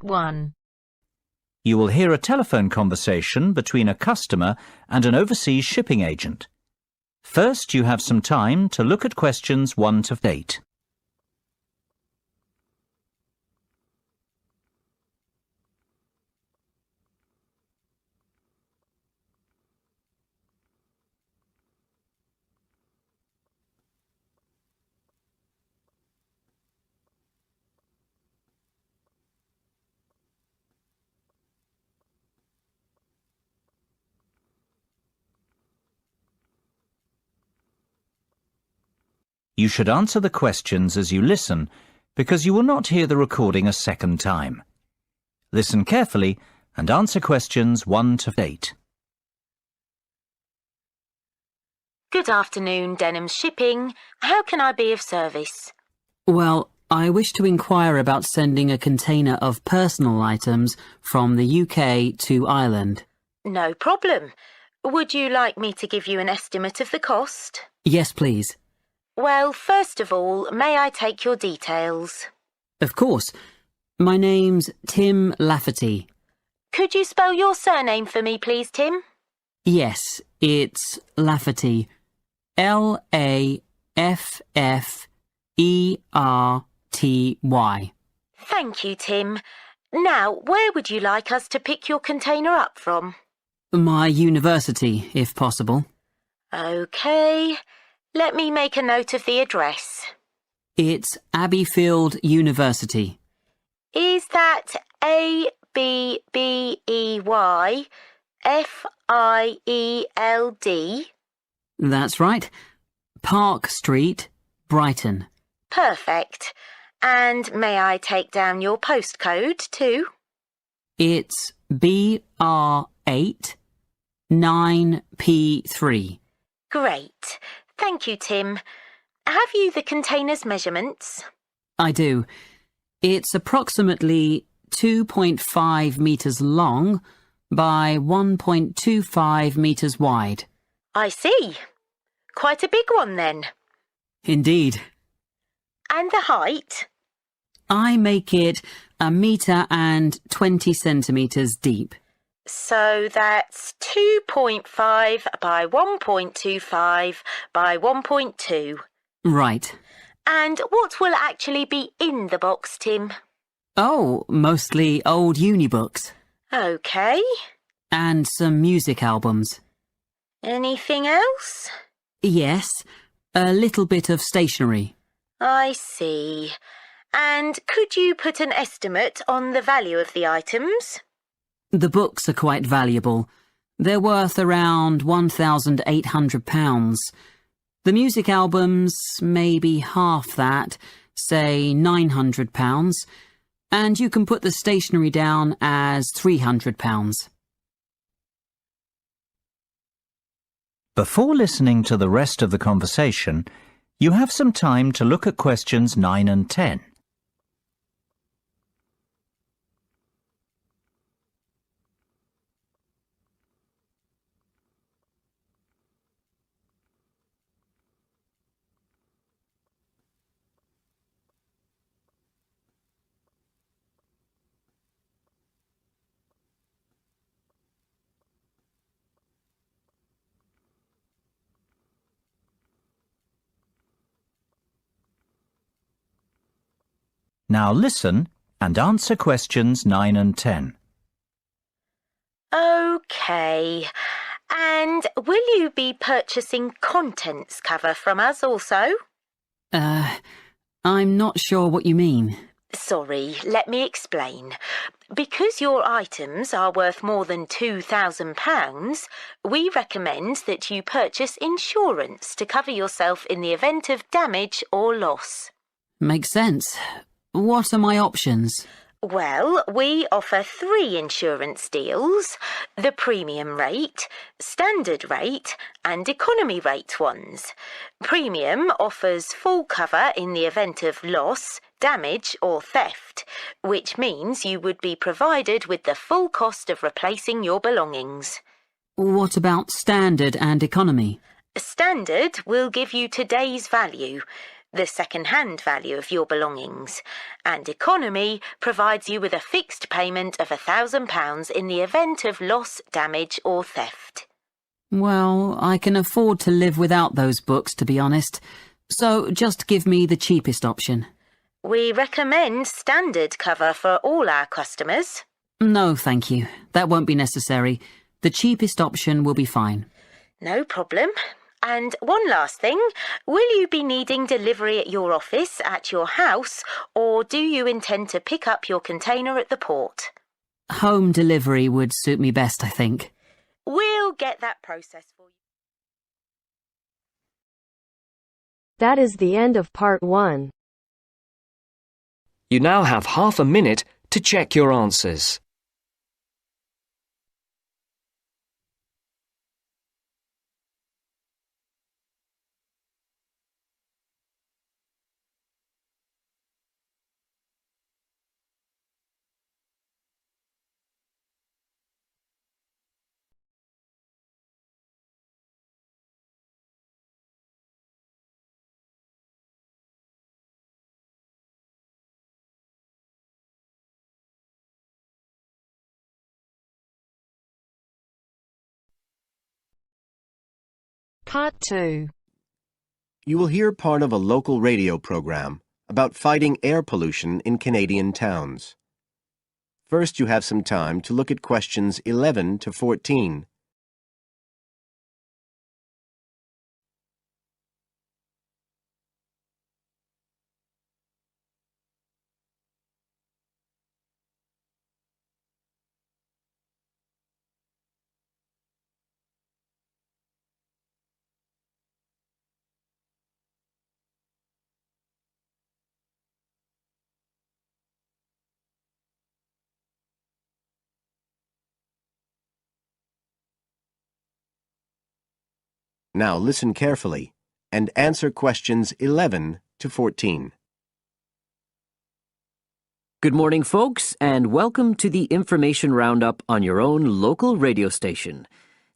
Part 1. You will hear a telephone conversation between a customer and an overseas shipping agent. First, you have some time to look at questions 1 to 8. You should answer the questions as you listen, because you will not hear the recording a second time. Listen carefully and answer questions 1 to 8. Good afternoon, Denham's Shipping. How can I be of service? Well, I wish to inquire about sending a container of personal items from the UK to Ireland. No problem. Would you like me to give you an estimate of the cost? Yes, please. Well, first of all, may I take your details? Of course. My name's Tim Lafferty. Could you spell your surname for me, please, Tim? Yes, it's Lafferty. L-A-F-F-E-R-T-Y. Thank you, Tim. Now, where would you like us to pick your container up from? My university, if possible. OK. Let me make a note of the address. It's Abbeyfield University. Is that A-B-B-E-Y-F-I-E-L-D? That's right. Park Street, Brighton. Perfect. And may I take down your postcode too? It's BR8 9P3. Great. Thank you, Tim. Have you the container's measurements? I do. It's approximately 2.5 metres long by 1.25 metres wide. I see. Quite a big one then. Indeed. And the height? I make it 1.20 metres deep. So that's 2.5 by 1.25 by 1.2. Right. And what will actually be in the box, Tim? Oh, mostly old uni books. OK. And some music albums. Anything else? Yes, a little bit of stationery. I see. And could you put an estimate on the value of the items? The books are quite valuable. They're worth around £1,800. The music albums, maybe half that, say £900. And you can put the stationery down as £300. Before listening to the rest of the conversation, you have some time to look at questions 9 and 10. Now listen and answer questions 9 and 10. OK. And will you be purchasing contents cover from us also? I'm not sure what you mean. Sorry, let me explain. Because your items are worth more than £2,000, we recommend that you purchase insurance to cover yourself in the event of damage or loss. Makes sense. What are my options? Well, we offer 3 insurance deals: the premium rate, standard rate and economy rate ones. Premium offers full cover in the event of loss, damage or theft, which means you would be provided with the full cost of replacing your belongings. What about standard and economy? Standard will give you today's value. the second-hand value of your belongings, and economy provides you with a fixed payment of £1,000 in the event of loss, damage or theft. Well, I can afford to live without those books, to be honest, so just give me the cheapest option. We recommend standard cover for all our customers. No, thank you. That won't be necessary. The cheapest option will be fine. No problem. And one last thing, will you be needing delivery at your office, at your house, or do you intend to pick up your container at the port? Home delivery would suit me best, I think. We'll get that process for you. That is the end of part 1. You now have half a minute to check your answers. Part 2. You will hear part of a local radio program about fighting air pollution in Canadian towns. First, you have some time to look at questions 11 to 14. Now listen carefully and answer questions 11 to 14. Good morning, folks, and welcome to the information roundup on your own local radio station.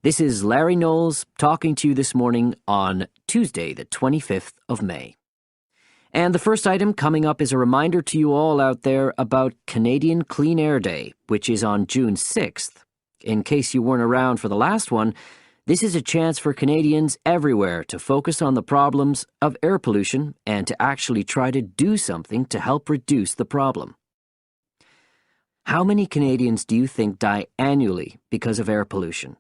This is Larry Knowles talking to you this morning on Tuesday, the 25th of May. And the first item coming up is a reminder to you all out there about Canadian Clean Air Day, which is on June 6th. In case you weren't around for the last one, this is a chance for Canadians everywhere to focus on the problems of air pollution and to actually try to do something to help reduce the problem. How many Canadians do you think die annually because of air pollution?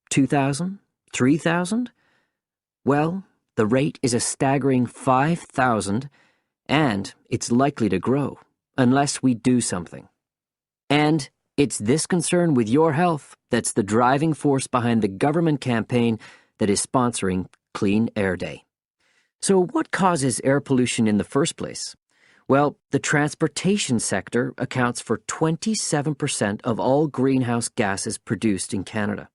2,000? 3,000? Well, the rate is a staggering 5,000, and it's likely to grow unless we do something. And it's this concern with your health that's the driving force behind the government campaign that is sponsoring Clean Air Day. So what causes air pollution in the first place? Well, the transportation sector accounts for 27% of all greenhouse gases produced in Canada.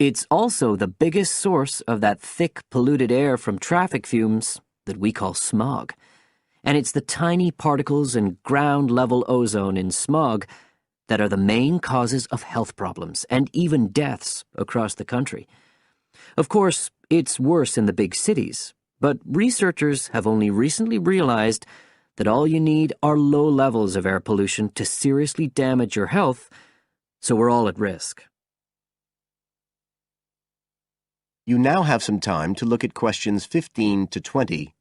It's also the biggest source of that thick, polluted air from traffic fumes that we call smog. And it's the tiny particles and ground-level ozone in smog that are the main causes of health problems and even deaths across the country. Of course, it's worse in the big cities, but researchers have only recently realized that all you need are low levels of air pollution to seriously damage your health, so we're all at risk. You now have some time to look at questions 15 to 20.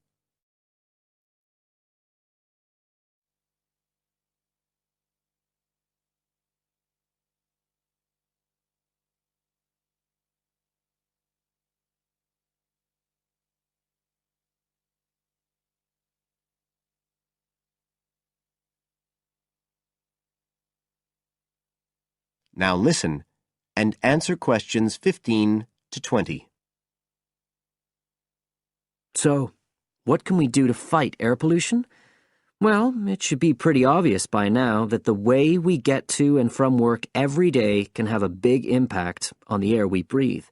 Now listen and answer questions 15 to 20. So, what can we do to fight air pollution? Well, it should be pretty obvious by now that the way we get to and from work every day can have a big impact on the air we breathe.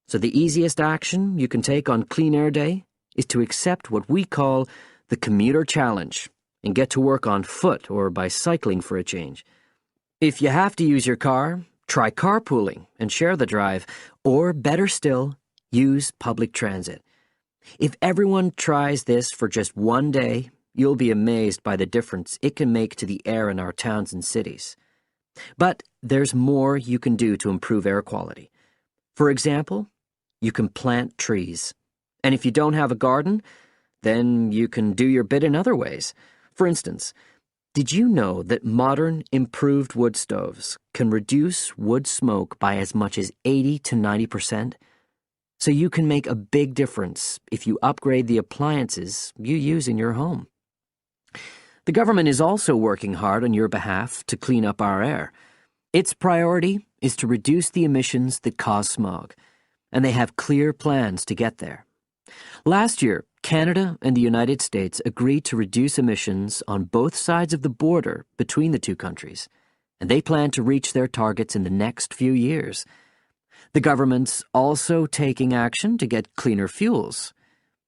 So the easiest action you can take on Clean Air Day is to accept what we call the commuter challenge and get to work on foot or by cycling for a change. If you have to use your car, try carpooling and share the drive, or better still, use public transit. If everyone tries this for just one day, you'll be amazed by the difference it can make to the air in our towns and cities. But there's more you can do to improve air quality. For example, you can plant trees. And if you don't have a garden, then you can do your bit in other ways. For instance, did you know that modern, improved wood stoves can reduce wood smoke by as much as 80 to 90%? So you can make a big difference if you upgrade the appliances you use in your home. The government is also working hard on your behalf to clean up our air. Its priority is to reduce the emissions that cause smog, and they have clear plans to get there. Last year, Canada and the United States agreed to reduce emissions on both sides of the border between the two countries, and they plan to reach their targets in the next few years. The government's also taking action to get cleaner fuels.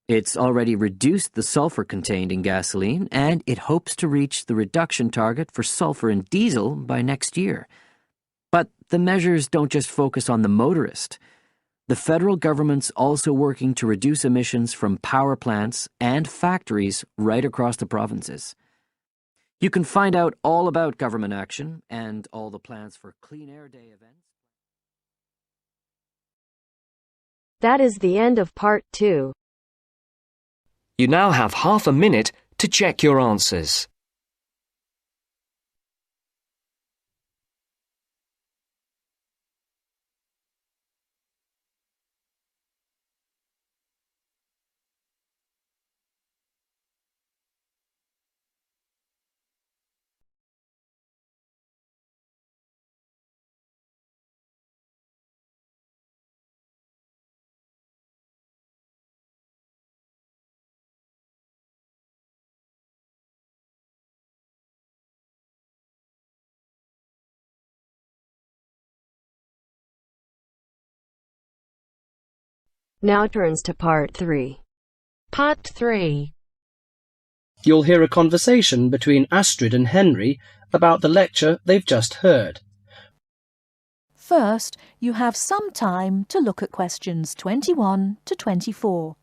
It's already reduced the sulfur contained in gasoline, and it hopes to reach the reduction target for sulfur in diesel by next year. But the measures don't just focus on the motorist. The federal government's also working to reduce emissions from power plants and factories right across the provinces. You can find out all about government action and all the plans for Clean Air Day events. That is the end of part 2. You now have half a minute to check your answers. Now turns to part 3. Part 3. You'll hear a conversation between Astrid and Henry about the lecture they've just heard. First, you have some time to look at questions 21 to 24.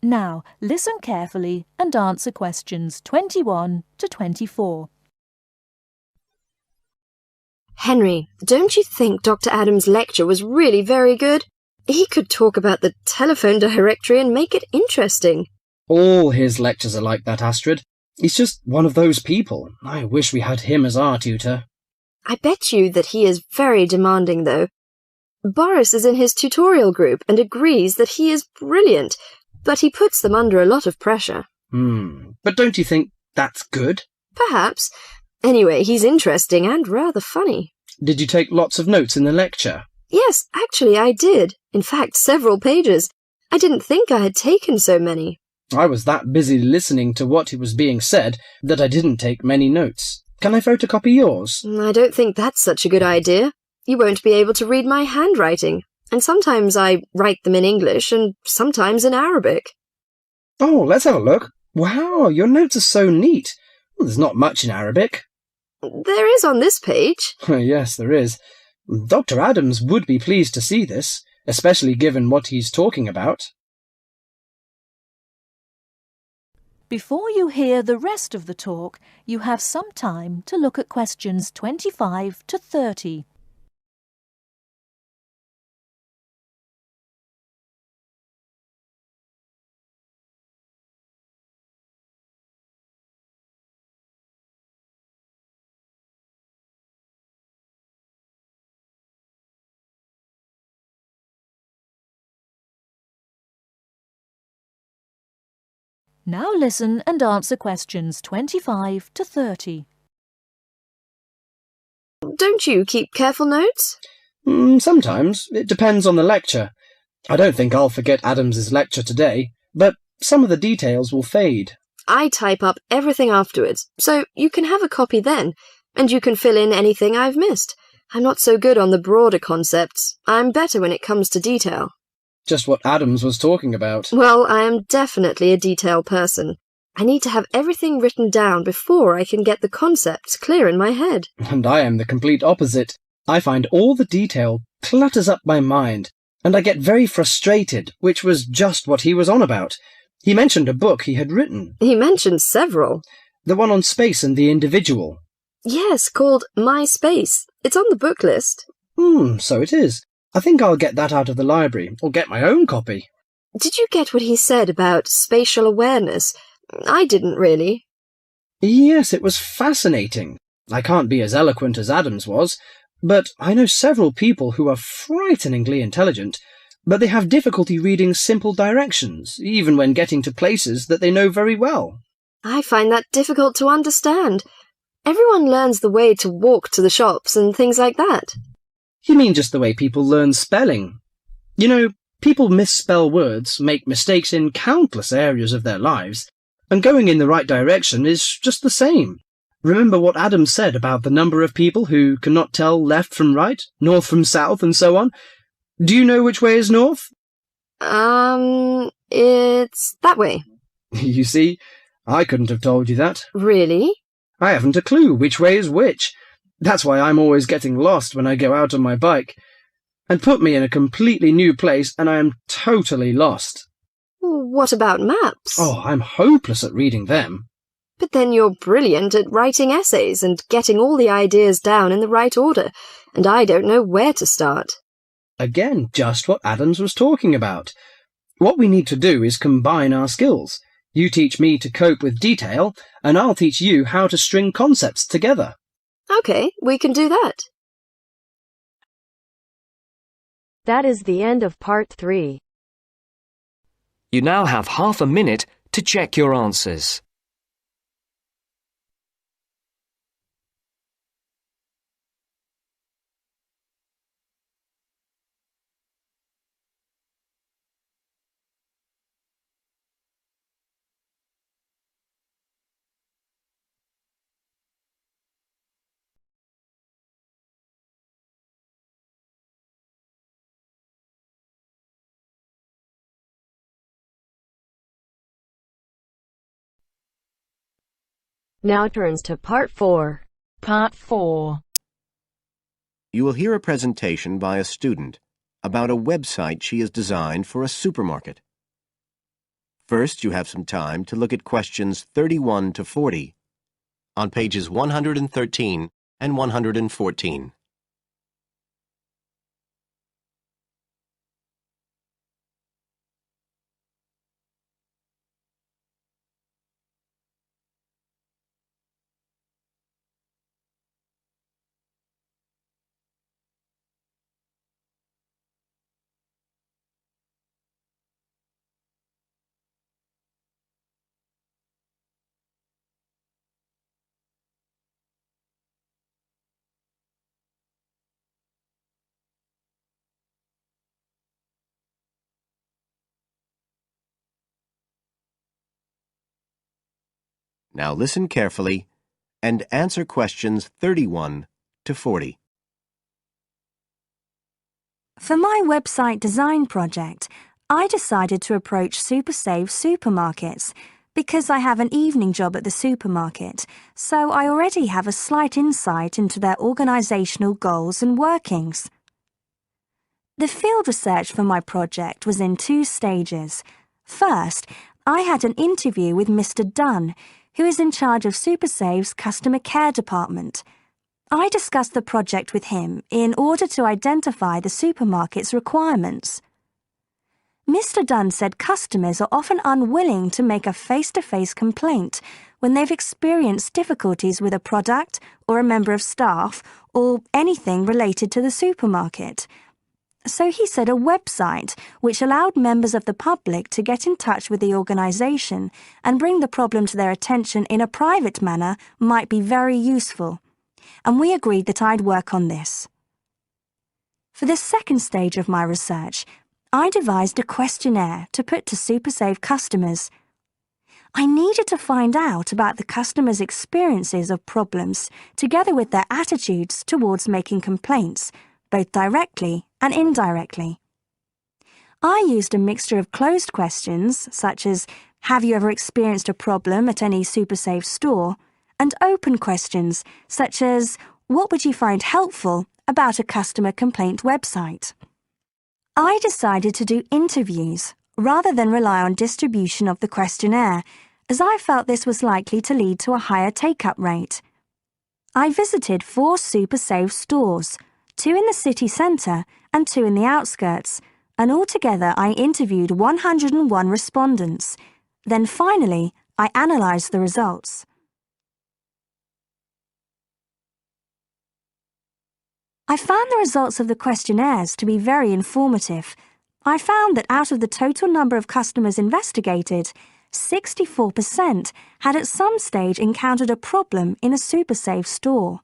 Now, listen carefully and answer questions 21 to 24. Henry, don't you think Dr. Adams' lecture was really very good? He could talk about the telephone directory and make it interesting. All his lectures are like that, Astrid. He's just one of those people. I wish we had him as our tutor. I bet you that he is very demanding, though. Boris is in his tutorial group and agrees that he is brilliant, but he puts them under a lot of pressure. But don't you think that's good? Perhaps. Anyway, he's interesting and rather funny. Did you take lots of notes in the lecture? Yes, actually I did. In fact, several pages. I didn't think I had taken so many. I was that busy listening to what was being said that I didn't take many notes. Can I photocopy yours? I don't think that's such a good idea. You won't be able to read my handwriting. And sometimes I write them in English and sometimes in Arabic. Oh, let's have a look. Wow, your notes are so neat. Well, there's not much in Arabic. There is on this page. Yes, there is. Dr. Adams would be pleased to see this, especially given what he's talking about. Before you hear the rest of the talk, you have some time to look at questions 25 to 30. Now listen and answer questions 25 to 30. Don't you keep careful notes? Sometimes. It depends on the lecture. I don't think I'll forget Adams's lecture today, but some of the details will fade. I type up everything afterwards, so you can have a copy then, and you can fill in anything I've missed. I'm not so good on the broader concepts. I'm better when it comes to detail. Just what Adams was talking about. Well, I am definitely a detail person. I need to have everything written down before I can get the concepts clear in my head. And I am the complete opposite. I find all the detail clutters up my mind, and I get very frustrated, which was just what he was on about. He mentioned a book he had written. He mentioned several. The one on space and the individual. Yes, called My Space. It's on the book list. So it is. I think I'll get that out of the library, or get my own copy. Did you get what he said about spatial awareness? I didn't really. Yes, it was fascinating. I can't be as eloquent as Adams was, but I know several people who are frighteningly intelligent, but they have difficulty reading simple directions, even when getting to places that they know very well. I find that difficult to understand. Everyone learns the way to walk to the shops and things like that. You mean just the way people learn spelling? You know, people misspell words, make mistakes in countless areas of their lives, and going in the right direction is just the same. Remember what Adam said about the number of people who cannot tell left from right, north from south, and so on? Do you know which way is north? It's that way. You see, I couldn't have told you that. Really? I haven't a clue which way is which. That's why I'm always getting lost when I go out on my bike. And put me in a completely new place and I am totally lost. What about maps? Oh, I'm hopeless at reading them. But then you're brilliant at writing essays and getting all the ideas down in the right order, and I don't know where to start. Again, just what Adams was talking about. What we need to do is combine our skills. You teach me to cope with detail, and I'll teach you how to string concepts together. Okay, we can do that. That is the end of part 3. You now have half a minute to check your answers. Now turns to part 4. Part 4. You will hear a presentation by a student about a website she has designed for a supermarket. First, you have some time to look at questions 31 to 40 on pages 113 and 114. Now listen carefully and answer questions 31 to 40. For my website design project, I decided to approach SuperSave supermarkets because I have an evening job at the supermarket, so I already have a slight insight into their organisational goals and workings. The field research for my project was in 2 stages. First, I had an interview with Mr. Dunn, who is in charge of SuperSave's customer care department. I discussed the project with him in order to identify the supermarket's requirements. Mr. Dunn said customers are often unwilling to make a face-to-face complaint when they've experienced difficulties with a product or a member of staff or anything related to the supermarket. So he said a website which allowed members of the public to get in touch with the organisation and bring the problem to their attention in a private manner might be very useful, and we agreed that I'd work on this. For the second stage of my research, I devised a questionnaire to put to SuperSave customers. I needed to find out about the customers' experiences of problems together with their attitudes towards making complaints, both directly and indirectly. I used a mixture of closed questions, such as, have you ever experienced a problem at any SuperSafe store? And open questions, such as, what would you find helpful about a customer complaint website? I decided to do interviews rather than rely on distribution of the questionnaire, as I felt this was likely to lead to a higher take-up rate. I visited 4 SuperSafe stores, 2 in the city centre and 2 in the outskirts, and altogether I interviewed 101 respondents. Then finally, I analysed the results. I found the results of the questionnaires to be very informative. I found that out of the total number of customers investigated, 64% had at some stage encountered a problem in a SuperSafe store.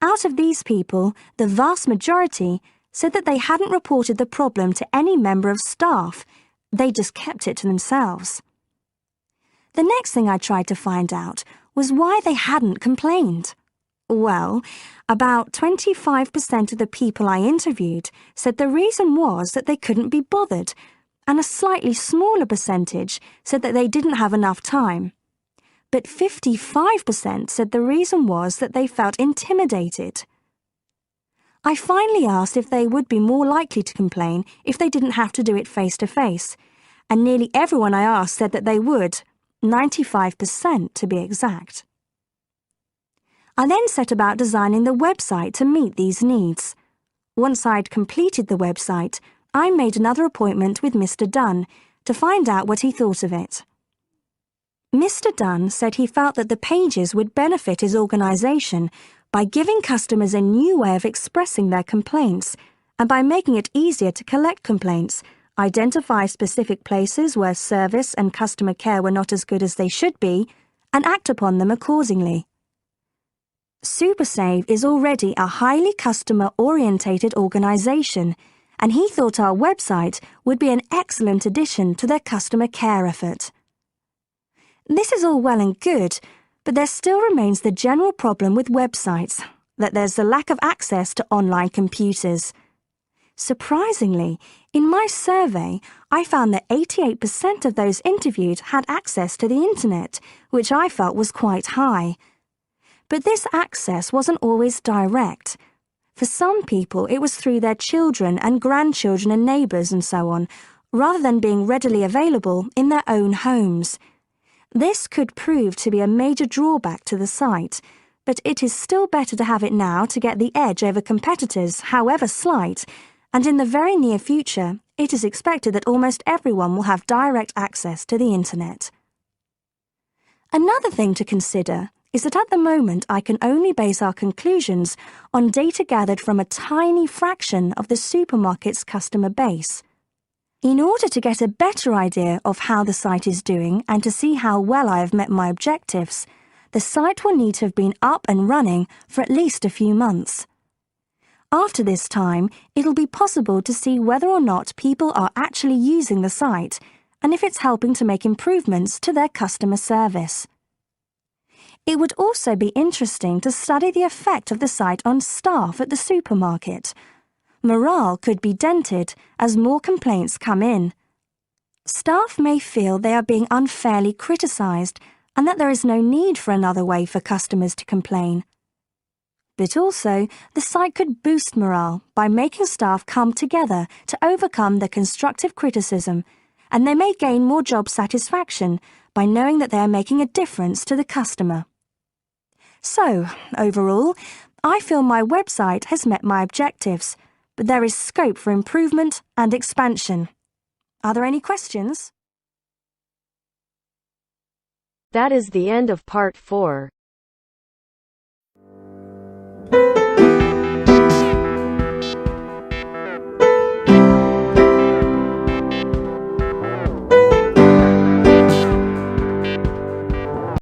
Out of these people, the vast majority said that they hadn't reported the problem to any member of staff. They just kept it to themselves. The next thing I tried to find out was why they hadn't complained. Well, about 25% of the people I interviewed said the reason was that they couldn't be bothered, and a slightly smaller percentage said that they didn't have enough time. But 55% said the reason was that they felt intimidated. I finally asked if they would be more likely to complain if they didn't have to do it face-to-face, and nearly everyone I asked said that they would, 95% to be exact. I then set about designing the website to meet these needs. Once I'd completed the website, I made another appointment with Mr. Dunn to find out what he thought of it. Mr. Dunn said he felt that the pages would benefit his organisation by giving customers a new way of expressing their complaints and by making it easier to collect complaints, identify specific places where service and customer care were not as good as they should be, and act upon them accordingly. SuperSave is already a highly customer-orientated organisation, and he thought our website would be an excellent addition to their customer care effort. This is all well and good, but there still remains the general problem with websites, that there's a lack of access to online computers. Surprisingly, in my survey, I found that 88% of those interviewed had access to the internet, which I felt was quite high. But this access wasn't always direct. For some people, it was through their children and grandchildren and neighbours and so on, rather than being readily available in their own homes. This could prove to be a major drawback to the site, but it is still better to have it now to get the edge over competitors, however slight, and in the very near future, it is expected that almost everyone will have direct access to the internet. Another thing to consider is that at the moment I can only base our conclusions on data gathered from a tiny fraction of the supermarket's customer base. In order to get a better idea of how the site is doing and to see how well I have met my objectives, the site will need to have been up and running for at least a few months. After this time, it'll be possible to see whether or not people are actually using the site and if it's helping to make improvements to their customer service. It would also be interesting to study the effect of the site on staff at the supermarket. Morale could be dented as more complaints come in. Staff may feel they are being unfairly criticised and that there is no need for another way for customers to complain. But also, the site could boost morale by making staff come together to overcome the constructive criticism, and they may gain more job satisfaction by knowing that they are making a difference to the customer. So, overall, I feel my website has met my objectives, but there is scope for improvement and expansion. Are there any questions? That is the end of part 4.